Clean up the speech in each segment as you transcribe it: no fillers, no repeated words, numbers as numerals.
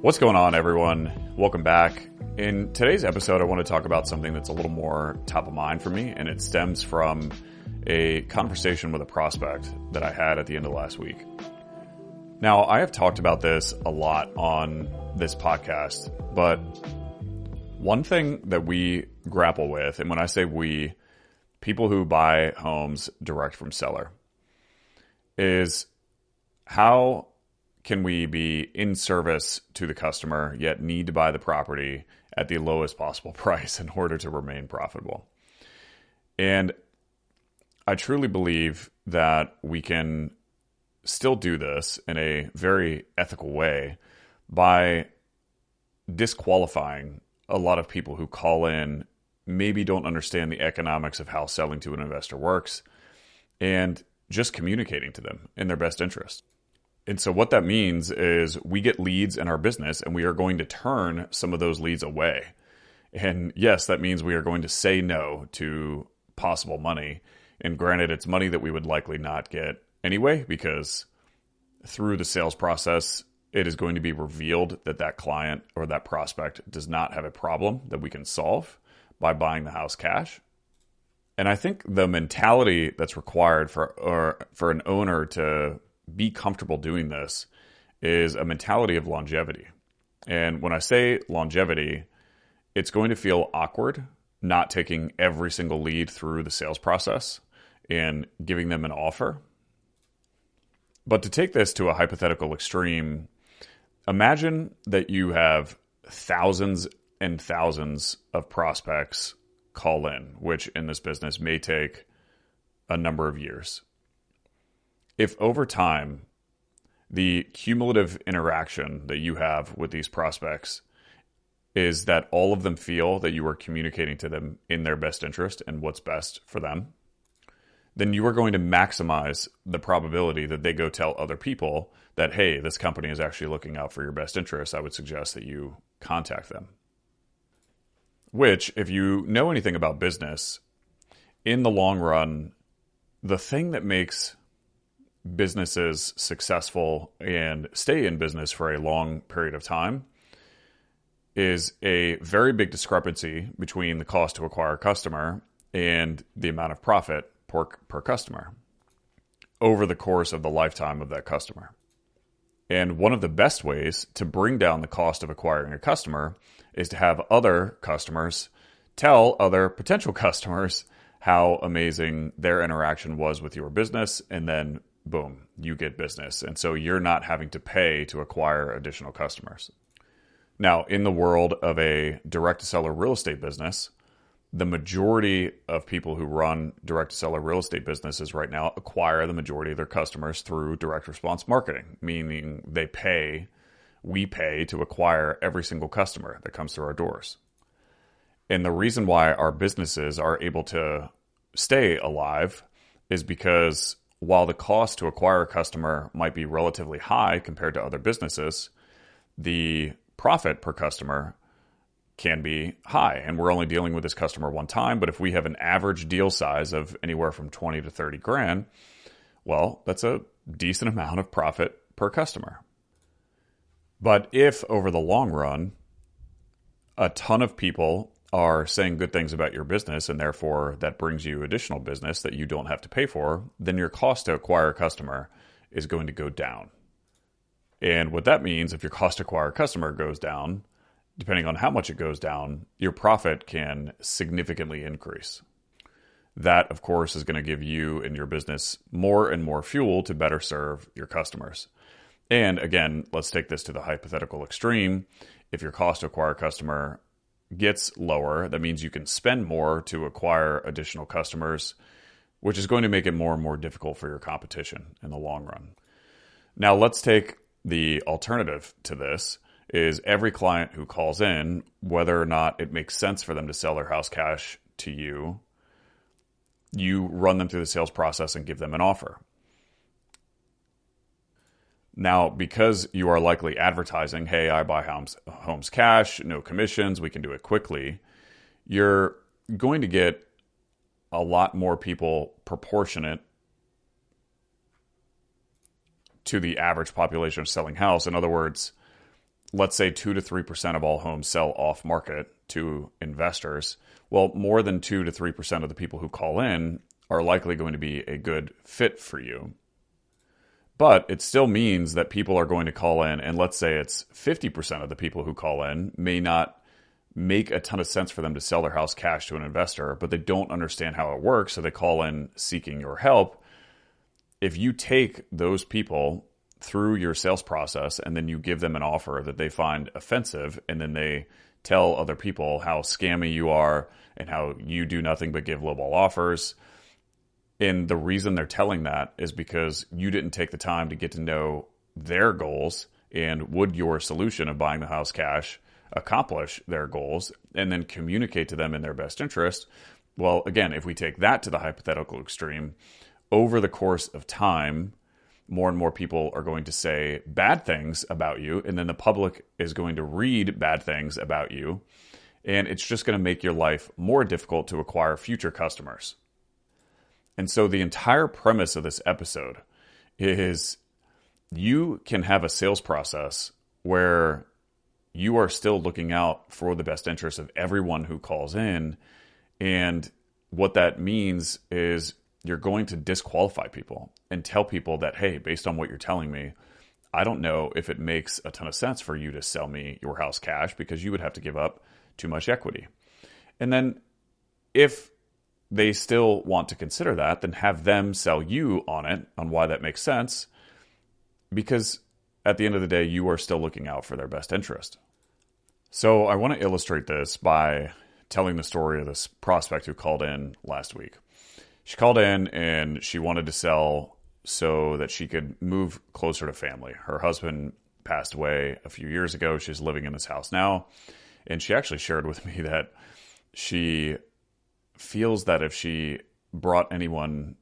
What's going on, everyone? Welcome back. In today's episode, I want to talk about something that's a little more top of mind for me, and it stems from a conversation with a prospect that I had at the end of last week. Now, I have talked about this a lot on this podcast, but one thing that we grapple with, and when I say we, people who buy homes direct from seller, is how can we be in service to the customer, yet need to buy the property at the lowest possible price in order to remain profitable? And I truly believe that we can still do this in a very ethical way by disqualifying a lot of people who call in, maybe don't understand the economics of how selling to an investor works, and just communicating to them in their best interest. And so what that means is we get leads in our business and we are going to turn some of those leads away. And yes, that means we are going to say no to possible money. And granted, it's money that we would likely not get anyway, because through the sales process, it is going to be revealed that that client or that prospect does not have a problem that we can solve by buying the house cash. And I think the mentality that's required for an owner to be comfortable doing this is a mentality of longevity. And when I say longevity, it's going to feel awkward not taking every single lead through the sales process and giving them an offer. But to take this to a hypothetical extreme, imagine that you have thousands and thousands of prospects call in, which in this business may take a number of years. If over time, the cumulative interaction that you have with these prospects is that all of them feel that you are communicating to them in their best interest and what's best for them, then you are going to maximize the probability that they go tell other people that, hey, this company is actually looking out for your best interest. I would suggest that you contact them. Which, if you know anything about business, in the long run, the thing that makes businesses successful and stay in business for a long period of time is a very big discrepancy between the cost to acquire a customer and the amount of profit per customer over the course of the lifetime of that customer. And one of the best ways to bring down the cost of acquiring a customer is to have other customers tell other potential customers how amazing their interaction was with your business, and then boom, you get business. And so you're not having to pay to acquire additional customers. Now, in the world of a direct-to-seller real estate business, the majority of people who run direct-to-seller real estate businesses right now acquire the majority of their customers through direct response marketing, meaning we pay to acquire every single customer that comes through our doors. And the reason why our businesses are able to stay alive is because while the cost to acquire a customer might be relatively high compared to other businesses, the profit per customer can be high. And we're only dealing with this customer one time. But if we have an average deal size of anywhere from 20 to 30 grand, well, that's a decent amount of profit per customer. But if over the long run, a ton of people are saying good things about your business, and therefore that brings you additional business that you don't have to pay for, then your cost to acquire a customer is going to go down. And what that means, if your cost to acquire a customer goes down, depending on how much it goes down, your profit can significantly increase. That, of course, is going to give you and your business more and more fuel to better serve your customers. And again, let's take this to the hypothetical extreme. If your cost to acquire a customer gets lower, that means you can spend more to acquire additional customers, which is going to make it more and more difficult for your competition in the long run. Now, let's take the alternative to this is every client who calls in, whether or not it makes sense for them to sell their house cash to you, you run them through the sales process and give them an offer. Now, because you are likely advertising, hey, I buy homes cash, no commissions, we can do it quickly, you're going to get a lot more people proportionate to the average population of selling house. In other words, let's say 2 to 3% of all homes sell off market to investors. Well, more than 2 to 3% of the people who call in are likely going to be a good fit for you. But it still means that people are going to call in, and let's say it's 50% of the people who call in may not make a ton of sense for them to sell their house cash to an investor, but they don't understand how it works, so they call in seeking your help. If you take those people through your sales process and then you give them an offer that they find offensive, and then they tell other people how scammy you are and how you do nothing but give lowball offers, and the reason they're telling that is because you didn't take the time to get to know their goals and would your solution of buying the house cash accomplish their goals, and then communicate to them in their best interest. Well, again, if we take that to the hypothetical extreme, over the course of time, more and more people are going to say bad things about you, and then the public is going to read bad things about you, and it's just going to make your life more difficult to acquire future customers. And so the entire premise of this episode is you can have a sales process where you are still looking out for the best interests of everyone who calls in. And what that means is you're going to disqualify people and tell people that, hey, based on what you're telling me, I don't know if it makes a ton of sense for you to sell me your house cash because you would have to give up too much equity. And then if they still want to consider that, then have them sell you on it, on why that makes sense, because at the end of the day, you are still looking out for their best interest. So I want to illustrate this by telling the story of this prospect who called in last week. She called in and she wanted to sell so that she could move closer to family. Her husband passed away a few years ago. She's living in this house now. And she actually shared with me that she feels that if she brought anyone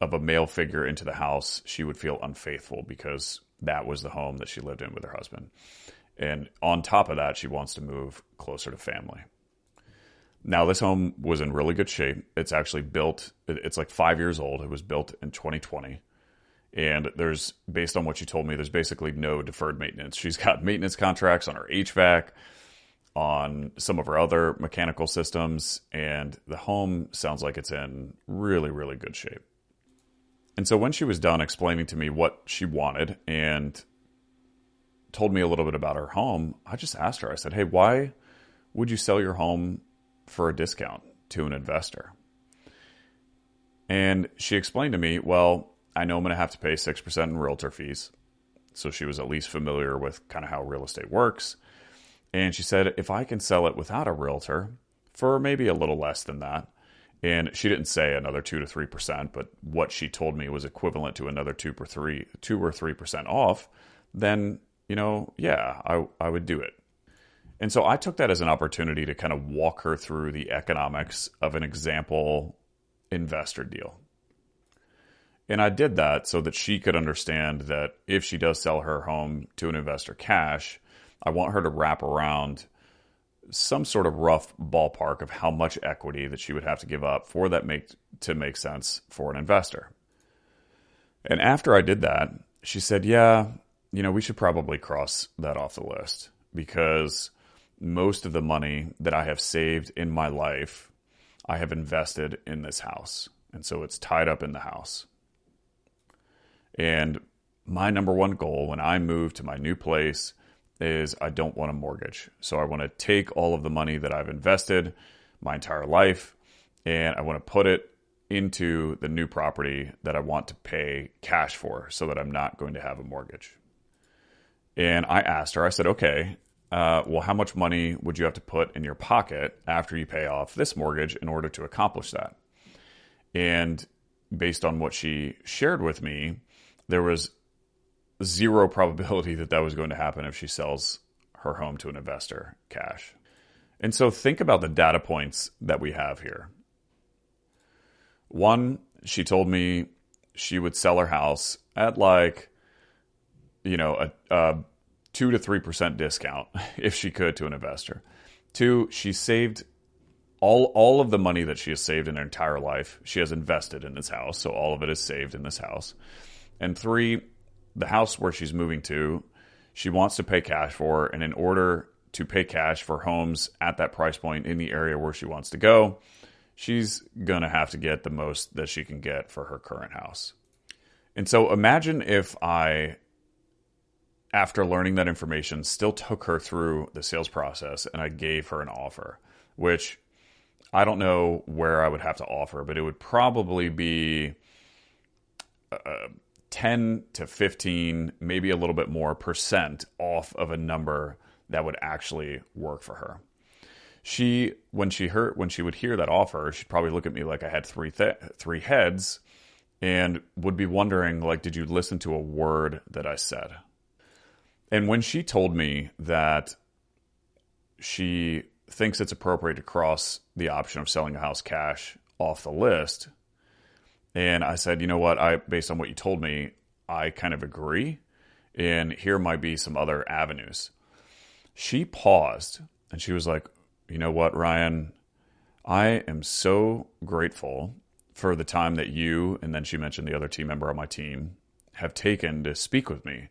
of a male figure into the house, she would feel unfaithful because that was the home that she lived in with her husband. And on top of that, she wants to move closer to family. Now, this home was in really good shape. It's actually built, it's like 5 years old. It was built in 2020. And there's, based on what she told me, there's basically no deferred maintenance. She's got maintenance contracts on her HVAC, on some of her other mechanical systems, and the home sounds like it's in really, really good shape. And so when she was done explaining to me what she wanted and told me a little bit about her home, I just asked her, I said, hey, why would you sell your home for a discount to an investor? And she explained to me, well, I know I'm going to have to pay 6% in realtor fees. So she was at least familiar with kind of how real estate works. And she said, if I can sell it without a realtor for maybe a little less than that, and she didn't say another 2 to 3%, but what she told me was equivalent to another 2 or 3% off, then, yeah, I would do it. And so I took that as an opportunity to kind of walk her through the economics of an example investor deal. And I did that so that she could understand that if she does sell her home to an investor cash, I want her to wrap around some sort of rough ballpark of how much equity that she would have to give up for that to make sense for an investor. And after I did that, she said, yeah, we should probably cross that off the list because most of the money that I have saved in my life, I have invested in this house. And so it's tied up in the house. And my number one goal when I move to my new place is I don't want a mortgage. So I want to take all of the money that I've invested my entire life and I want to put it into the new property that I want to pay cash for so that I'm not going to have a mortgage. And I asked her, I said, okay, well, how much money would you have to put in your pocket after you pay off this mortgage in order to accomplish that? And based on what she shared with me, there was zero probability that was going to happen if she sells her home to an investor cash. And so think about the data points that we have here. One, she told me she would sell her house at a 2 to 3% discount if she could to an investor. Two, she saved all of the money that she has saved in her entire life. She has invested in this house, so all of it is saved in this house. And three, the house where she's moving to, she wants to pay cash for. And in order to pay cash for homes at that price point in the area where she wants to go, she's going to have to get the most that she can get for her current house. And so imagine if I, after learning that information, still took her through the sales process and I gave her an offer, which I don't know where I would have to offer, but it would probably be 10 to 15, maybe a little bit more % off of a number that would actually work for her. When she would hear that offer, she'd probably look at me like I had three heads and would be wondering, like, did you listen to a word that I said? And when she told me that she thinks it's appropriate to cross the option of selling a house cash off the list, and I said, you know what, based on what you told me, I kind of agree, and here might be some other avenues. She paused and she was like, you know what, Ryan, I am so grateful for the time that you, and then she mentioned the other team member on my team, have taken to speak with me.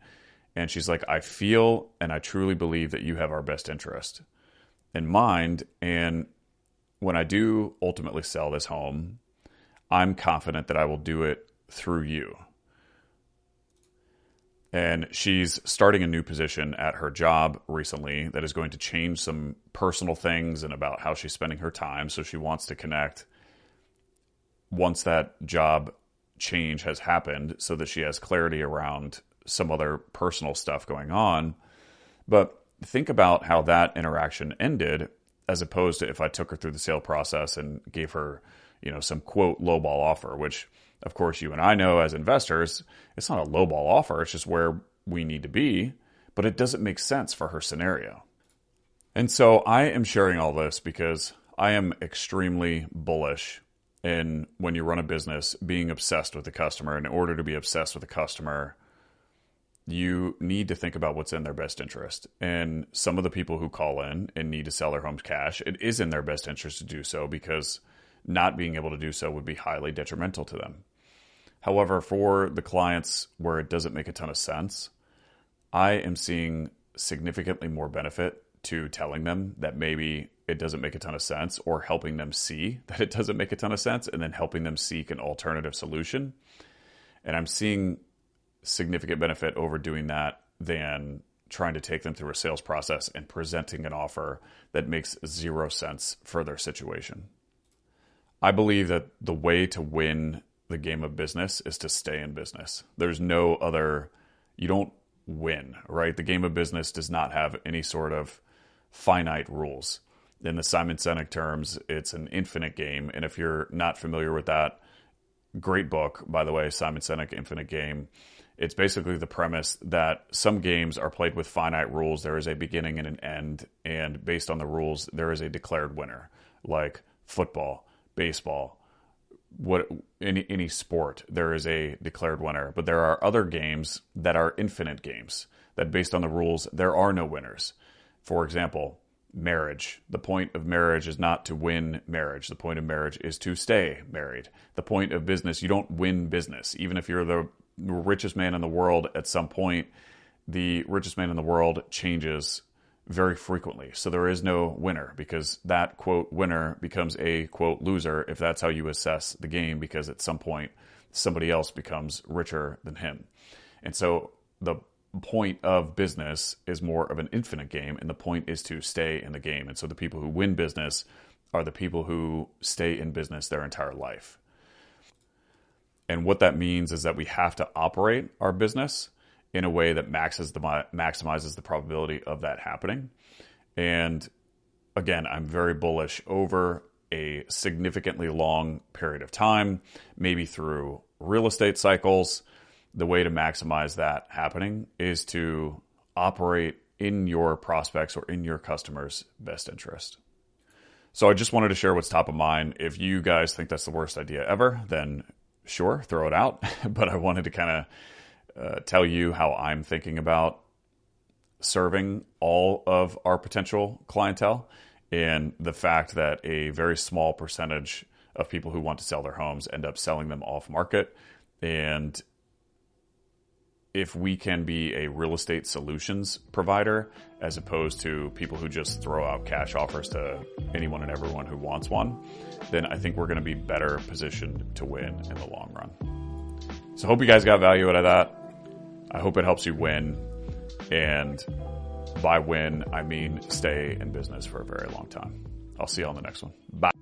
And she's like, I feel and I truly believe that you have our best interest in mind. And when I do ultimately sell this home, I'm confident that I will do it through you. And she's starting a new position at her job recently that is going to change some personal things and about how she's spending her time. So she wants to connect once that job change has happened so that she has clarity around some other personal stuff going on. But think about how that interaction ended as opposed to if I took her through the sale process and gave her, some quote lowball offer, which of course you and I know as investors, it's not a lowball offer. It's just where we need to be, but it doesn't make sense for her scenario. And so I am sharing all this because I am extremely bullish in when you run a business, being obsessed with the customer. In order to be obsessed with the customer, you need to think about what's in their best interest. And some of the people who call in and need to sell their homes cash, it is in their best interest to do so because not being able to do so would be highly detrimental to them. However, for the clients where it doesn't make a ton of sense, I am seeing significantly more benefit to telling them that maybe it doesn't make a ton of sense, or helping them see that it doesn't make a ton of sense and then helping them seek an alternative solution. And I'm seeing significant benefit over doing that than trying to take them through a sales process and presenting an offer that makes zero sense for their situation. I believe that the way to win the game of business is to stay in business. There's no other, you don't win, right? The game of business does not have any sort of finite rules. In the Simon Sinek terms, it's an infinite game. And if you're not familiar with that, great book, by the way, Simon Sinek, Infinite Game. It's basically the premise that some games are played with finite rules. There is a beginning and an end. And based on the rules, there is a declared winner, like football, baseball, any sport, there is a declared winner. But there are other games that are infinite games that based on the rules, there are no winners. For example, marriage. The point of marriage is not to win marriage. The point of marriage is to stay married. The point of business, you don't win business. Even if you're the richest man in the world, at some point, the richest man in the world changes very frequently. So there is no winner because that quote winner becomes a quote loser if that's how you assess the game, because at some point somebody else becomes richer than him. And so the point of business is more of an infinite game, and the point is to stay in the game. And so the people who win business are the people who stay in business their entire life. And what that means is that we have to operate our business in a way that maximizes the probability of that happening. And again, I'm very bullish over a significantly long period of time, maybe through real estate cycles. The way to maximize that happening is to operate in your prospects or in your customers' best interest. So I just wanted to share what's top of mind. If you guys think that's the worst idea ever, then sure, throw it out. But I wanted to kind of tell you how I'm thinking about serving all of our potential clientele, and the fact that a very small percentage of people who want to sell their homes end up selling them off market. And if we can be a real estate solutions provider as opposed to people who just throw out cash offers to anyone and everyone who wants one, then I think we're going to be better positioned to win in the long run. So I hope you guys got value out of that. I hope it helps you win. And by win, I mean stay in business for a very long time. I'll see you on the next one. Bye.